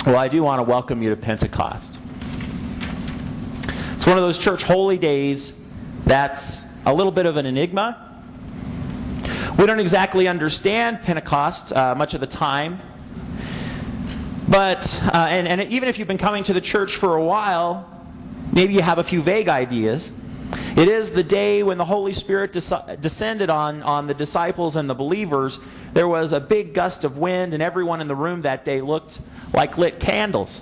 Well, I do want to welcome you to Pentecost. It's one of those church holy days that's a little bit of an enigma. We don't exactly understand Pentecost much of the time. But, and even if you've been coming to the church for a while, maybe you have a few vague ideas. It is the day when the Holy Spirit descended on the disciples and the believers. There was a big gust of wind, and everyone in the room that day looked like lit candles.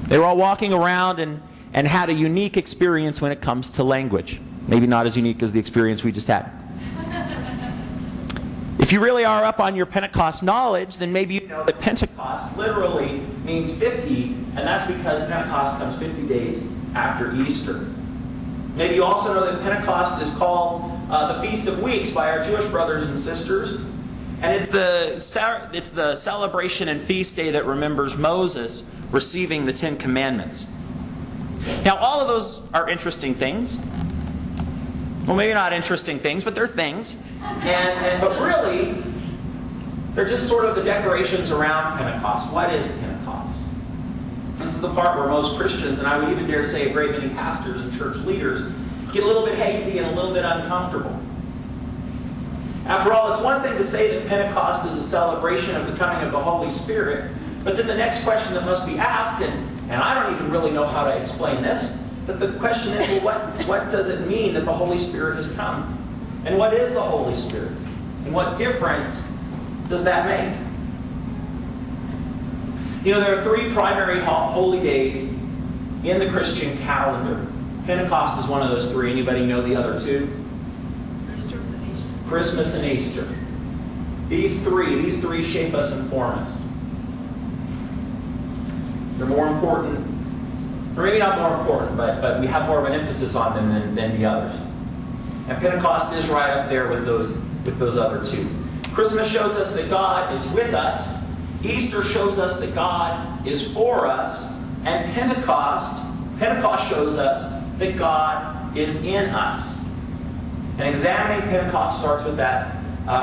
They were all walking around and had a unique experience when it comes to language. Maybe not as unique as the experience we just had. If you really are up on your Pentecost knowledge, then maybe you know that Pentecost literally means 50, and that's because Pentecost comes 50 days after Easter. Maybe you also know that Pentecost is called the Feast of Weeks by our Jewish brothers and sisters. And it's the celebration and feast day that remembers Moses receiving the Ten Commandments. Now, all of those are interesting things. Well, maybe not interesting things, but they're things. But really, they're just sort of the decorations around Pentecost. What is Pentecost? This is the part where most Christians, and I would even dare say a great many pastors and church leaders, get a little bit hazy and a little bit uncomfortable. After all, it's one thing to say that Pentecost is a celebration of the coming of the Holy Spirit, but then the next question that must be asked, and I don't even really know how to explain this, but the question is, well, what does it mean that the Holy Spirit has come? And what is the Holy Spirit? And what difference does that make? You know, there are three primary holy days in the Christian calendar. Pentecost is one of those three. Anybody know the other two? Christmas and Easter. These three shape us and form us. They're more important, or maybe not more important, but we have more of an emphasis on them than the others. And Pentecost is right up there with those other two. Christmas shows us that God is with us. Easter shows us that God is for us. And Pentecost shows us that God is in us. And examining Pentecost starts with that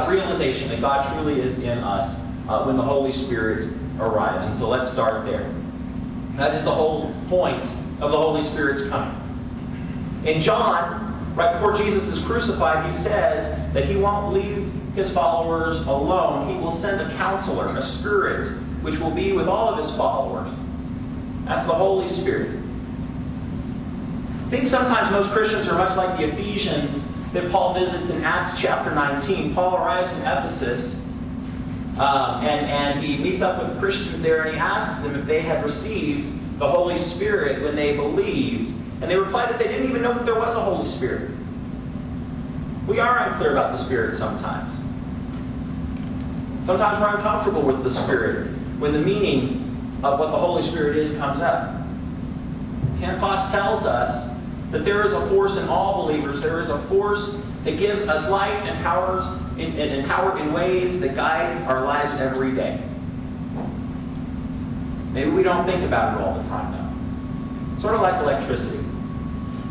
realization that God truly is in us when the Holy Spirit arrives. And so let's start there. That is the whole point of the Holy Spirit's coming. In John, right before Jesus is crucified, he says that he won't leave his followers alone. He will send a counselor, a spirit, which will be with all of his followers. That's the Holy Spirit. I think sometimes most Christians are much like the Ephesians that Paul visits in Acts chapter 19. Paul arrives in Ephesus, and he meets up with Christians there, and he asks them if they had received the Holy Spirit when they believed. And they replied that they didn't even know that there was a Holy Spirit. We are unclear about the Spirit sometimes. Sometimes we're uncomfortable with the Spirit when the meaning of what the Holy Spirit is comes up. Pentecost tells us that there is a force in all believers. There is a force that gives us life and powers and power in ways that guides our lives every day. Maybe we don't think about it all the time, though. It's sort of like electricity.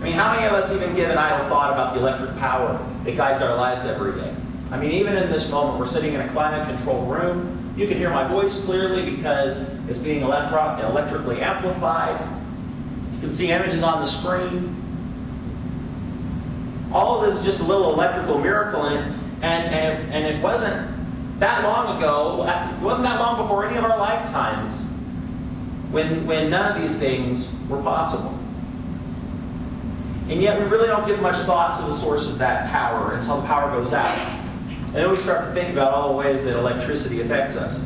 I mean, how many of us even give an idle thought about the electric power that guides our lives every day? I mean, even in this moment, we're sitting in a climate-controlled room. You can hear my voice clearly because it's being electrically amplified. You can see images on the screen. All of this is just a little electrical miracle, and it wasn't that long ago. It wasn't that long before any of our lifetimes when none of these things were possible. And yet we really don't give much thought to the source of that power until the power goes out. And then we start to think about all the ways that electricity affects us.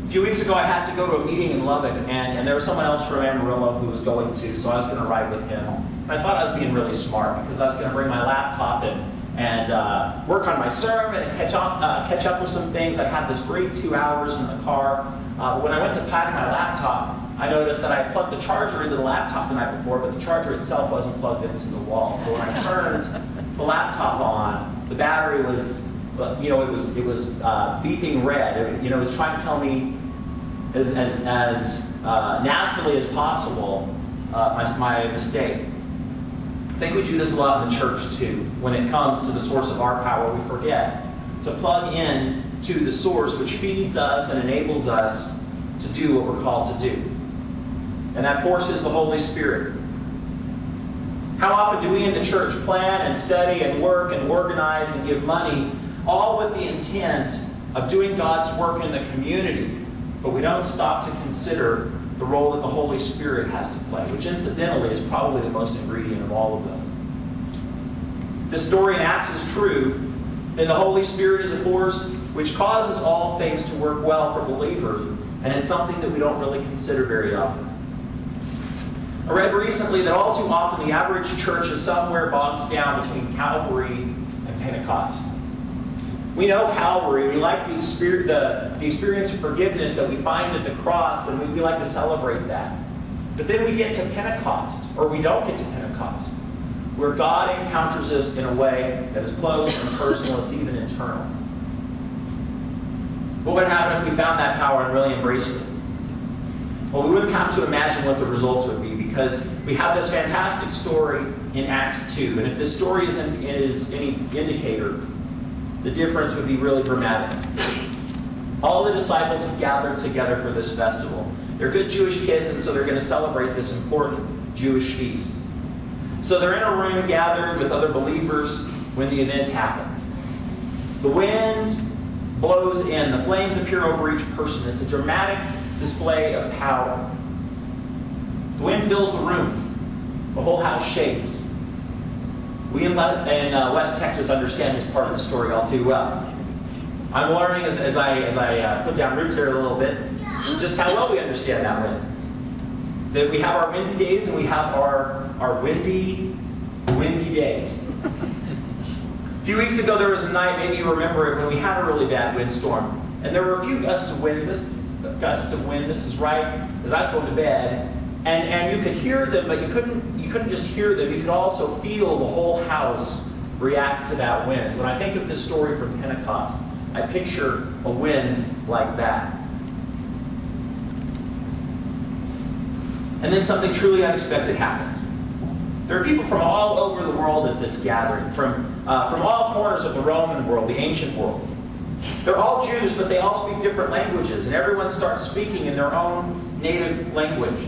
A few weeks ago I had to go to a meeting in Lubbock, and there was someone else from Amarillo who was going to, so I was going to ride with him. And I thought I was being really smart because I was going to bring my laptop and work on my sermon and catch up with some things. I had this great 2 hours in the car. But when I went to pack my laptop, I noticed that I plugged the charger into the laptop the night before, but the charger itself wasn't plugged into the wall. So when I turned the laptop on, the battery was, it was beeping red. It was trying to tell me as nastily as possible my mistake. I think we do this a lot in the church too. When it comes to the source of our power, we forget to plug in to the source which feeds us and enables us to do what we're called to do. And that force is the Holy Spirit. How often do we in the church plan and study and work and organize and give money, all with the intent of doing God's work in the community, but we don't stop to consider the role that the Holy Spirit has to play, which incidentally is probably the most ingredient of all of those. This story in Acts is true, then the Holy Spirit is a force which causes all things to work well for believers, and it's something that we don't really consider very often. I read recently that all too often the average church is somewhere bogged down between Calvary and Pentecost. We know Calvary, we like the experience of forgiveness that we find at the cross, and we like to celebrate that. But then we get to Pentecost, or we don't get to Pentecost, where God encounters us in a way that is close and personal, it's even internal. What would happen if we found that power and really embraced it? Well, we wouldn't have to imagine what the results would be, because we have this fantastic story in Acts 2. And if this story is any indicator, the difference would be really dramatic. All the disciples have gathered together for this festival. They're good Jewish kids, and so they're going to celebrate this important Jewish feast. So they're in a room gathered with other believers when the event happens. The wind blows in. The flames appear over each person. It's a dramatic display of power. The wind fills the room. The whole house shakes. We in West Texas understand this part of the story all too well. I'm learning as I put down roots here a little bit, just how well we understand that wind. That we have our windy days and we have our windy days. A few weeks ago there was a night, maybe you remember it, when we had a really bad windstorm. And there were a few gusts of wind. This is right as I was going to bed. And you could hear them, but you couldn't just hear them. You could also feel the whole house react to that wind. When I think of this story from Pentecost, I picture a wind like that. And then something truly unexpected happens. There are people from all over the world at this gathering, from all corners of the Roman world, the ancient world. They're all Jews, but they all speak different languages, and everyone starts speaking in their own native language.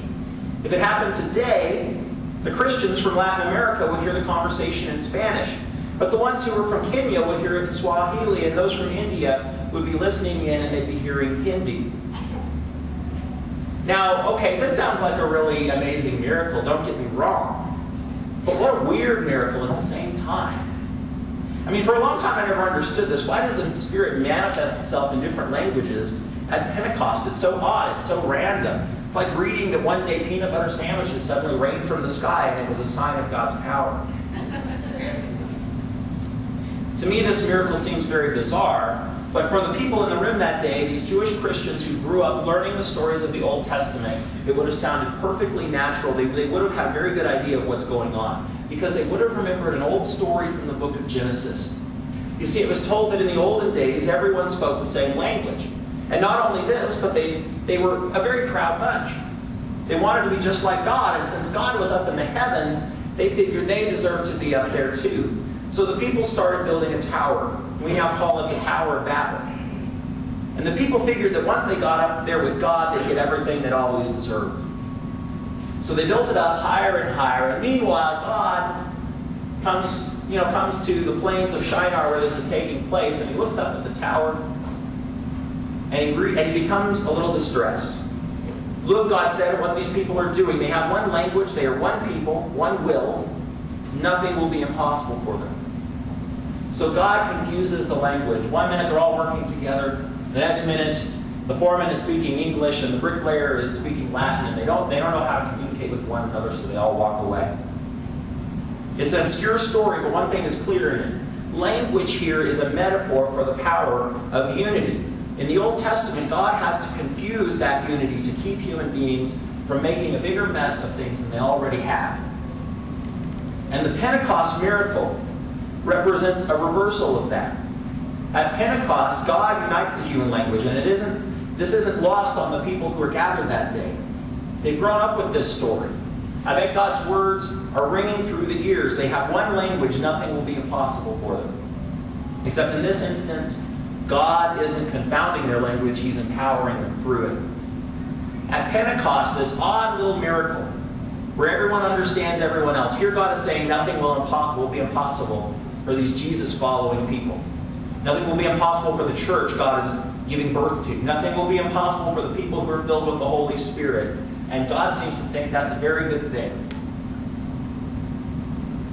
If it happened today, the Christians from Latin America would hear the conversation in Spanish, but the ones who were from Kenya would hear it in Swahili, and those from India would be listening in and they'd be hearing Hindi. Now, okay, this sounds like a really amazing miracle, don't get me wrong. But what a weird miracle at the same time. I mean, for a long time I never understood this. Why does the Spirit manifest itself in different languages at Pentecost? It's so odd, it's so random. It's like reading that one day peanut butter sandwiches suddenly rained from the sky and it was a sign of God's power. To me, this miracle seems very bizarre, but for the people in the room that day, these Jewish Christians who grew up learning the stories of the Old Testament, it would have sounded perfectly natural. They would have had a very good idea of what's going on, because they would have remembered an old story from the book of Genesis. You see, it was told that in the olden days, everyone spoke the same language. And not only this, but they were a very proud bunch. They wanted to be just like God, and since God was up in the heavens, they figured they deserved to be up there too. So the people started building a tower. We now call it the Tower of Babel. And the people figured that once they got up there with God, they'd get everything they'd always deserved. So they built it up higher and higher, and meanwhile, God comes to the plains of Shinar where this is taking place, and he looks up at the tower, and he becomes a little distressed. Look, God said, at what these people are doing. They have one language, they are one people, one will. Nothing will be impossible for them. So God confuses the language. One minute they're all working together. The next minute the foreman is speaking English and the bricklayer is speaking Latin, and they don't know how to communicate with one another, so they all walk away. It's an obscure story, but one thing is clear in it. Language here is a metaphor for the power of unity. In the Old Testament, God has to confuse that unity to keep human beings from making a bigger mess of things than they already have. And the Pentecost miracle represents a reversal of that. At Pentecost, God unites the human language, and this isn't lost on the people who are gathered that day. They've grown up with this story. I bet God's words are ringing through the ears. They have one language, nothing will be impossible for them. Except in this instance, God isn't confounding their language, He's empowering them through it. At Pentecost, this odd little miracle where everyone understands everyone else. Here God is saying nothing will be impossible for these Jesus-following people. Nothing will be impossible for the church God is giving birth to. Nothing will be impossible for the people who are filled with the Holy Spirit. And God seems to think that's a very good thing.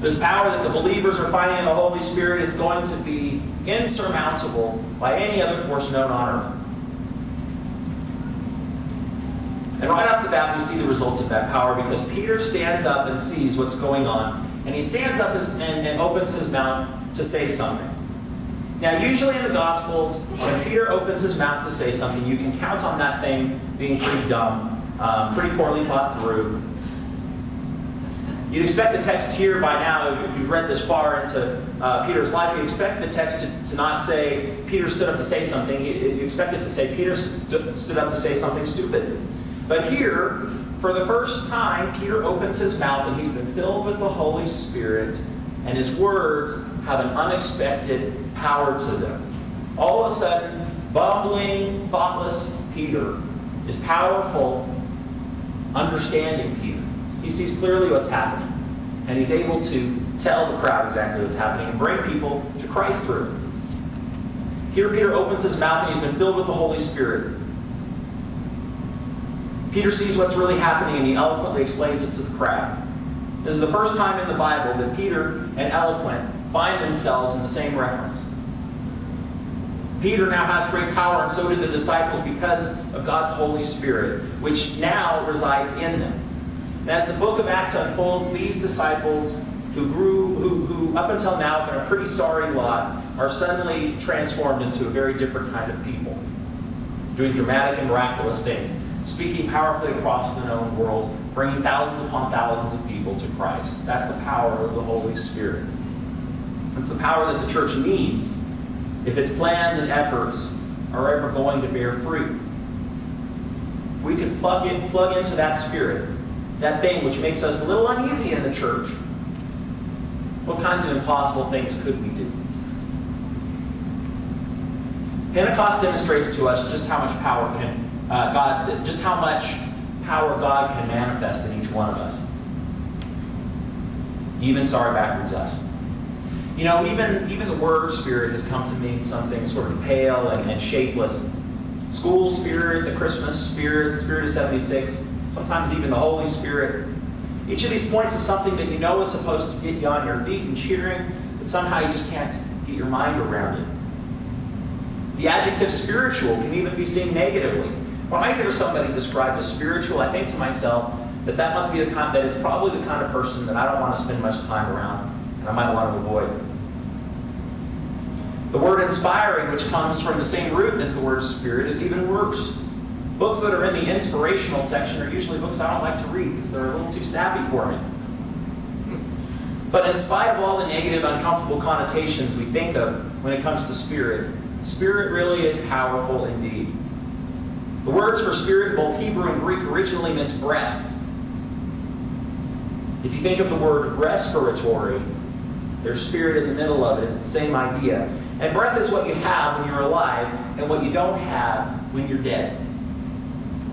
This power that the believers are finding in the Holy Spirit is going to be insurmountable by any other force known on earth. And right off the bat, we see the results of that power because Peter stands up and sees what's going on. And he stands up and opens his mouth to say something. Now, usually in the Gospels, when Peter opens his mouth to say something, you can count on that thing being pretty dumb, pretty poorly thought through. You'd expect the text here by now, if you've read this far into Peter's life, you'd expect the text to not say, Peter stood up to say something. You expect it to say, Peter stood up to say something stupid. But here, for the first time, Peter opens his mouth and he's been filled with the Holy Spirit, and his words have an unexpected power to them. All of a sudden, bumbling, thoughtless Peter is powerful, understanding Peter. He sees clearly what's happening, and he's able to tell the crowd exactly what's happening and bring people to Christ through it. Here Peter opens his mouth and he's been filled with the Holy Spirit. Peter sees what's really happening and he eloquently explains it to the crowd. This is the first time in the Bible that Peter and eloquent find themselves in the same reference. Peter now has great power, and so do the disciples because of God's Holy Spirit, which now resides in them. And as the book of Acts unfolds, these disciples who up until now have been a pretty sorry lot are suddenly transformed into a very different kind of people, doing dramatic and miraculous things, speaking powerfully across the known world, bringing thousands upon thousands of people to Christ. That's the power of the Holy Spirit. It's the power that the church needs if its plans and efforts are ever going to bear fruit. If we can plug into that Spirit, that thing which makes us a little uneasy in the church, what kinds of impossible things could we do? Pentecost demonstrates to us just how much power God can manifest in each one of us. Even sorry backwards us. You know, even the word Spirit has come to mean something sort of pale and shapeless. School Spirit, the Christmas Spirit, the Spirit of 76, sometimes even the Holy Spirit. Each of these points is something that you know is supposed to get you on your feet and cheering, but somehow you just can't get your mind around it. The adjective spiritual can even be seen negatively. When I hear somebody described as spiritual, I think to myself that it's probably the kind of person that I don't want to spend much time around, and I might want to avoid. The word inspiring, which comes from the same root as the word spirit, is even worse. Books that are in the inspirational section are usually books I don't like to read because they're a little too sappy for me. But in spite of all the negative, uncomfortable connotations we think of when it comes to spirit, spirit really is powerful indeed. The words for spirit in both Hebrew and Greek originally meant breath. If you think of the word respiratory, there's spirit in the middle of it. It's the same idea. And breath is what you have when you're alive and what you don't have when you're dead.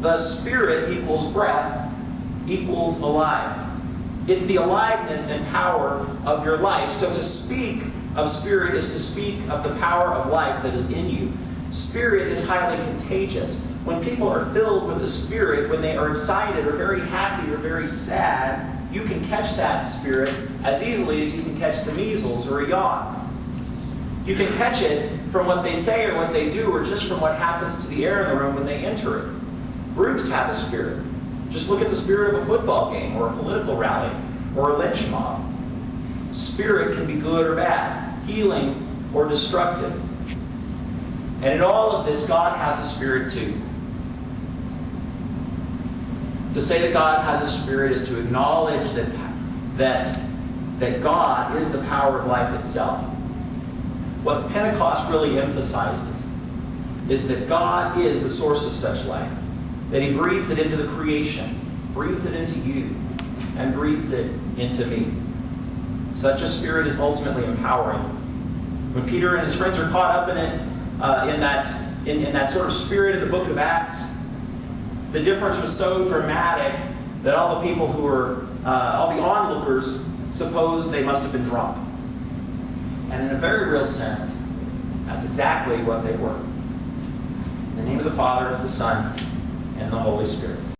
Thus, spirit equals breath equals alive. It's the aliveness and power of your life. So to speak of spirit is to speak of the power of life that is in you. Spirit is highly contagious. When people are filled with the Spirit, when they are excited or very happy or very sad, you can catch that spirit as easily as you can catch the measles or a yawn. You can catch it from what they say or what they do, or just from what happens to the air in the room when they enter it. Groups have a spirit. Just look at the spirit of a football game or a political rally or a lynch mob. Spirit can be good or bad, healing or destructive. And in all of this, God has a spirit too. To say that God has a spirit is to acknowledge that God is the power of life itself. What Pentecost really emphasizes is that God is the source of such life, that He breathes it into the creation, breathes it into you, and breathes it into me. Such a spirit is ultimately empowering. When Peter and his friends are caught up in it, in that sort of spirit in the book of Acts, The difference was so dramatic that all the people who were, all the onlookers, supposed they must have been drunk. And in a very real sense, that's exactly what they were. In the name of the Father, the Son, and the Holy Spirit.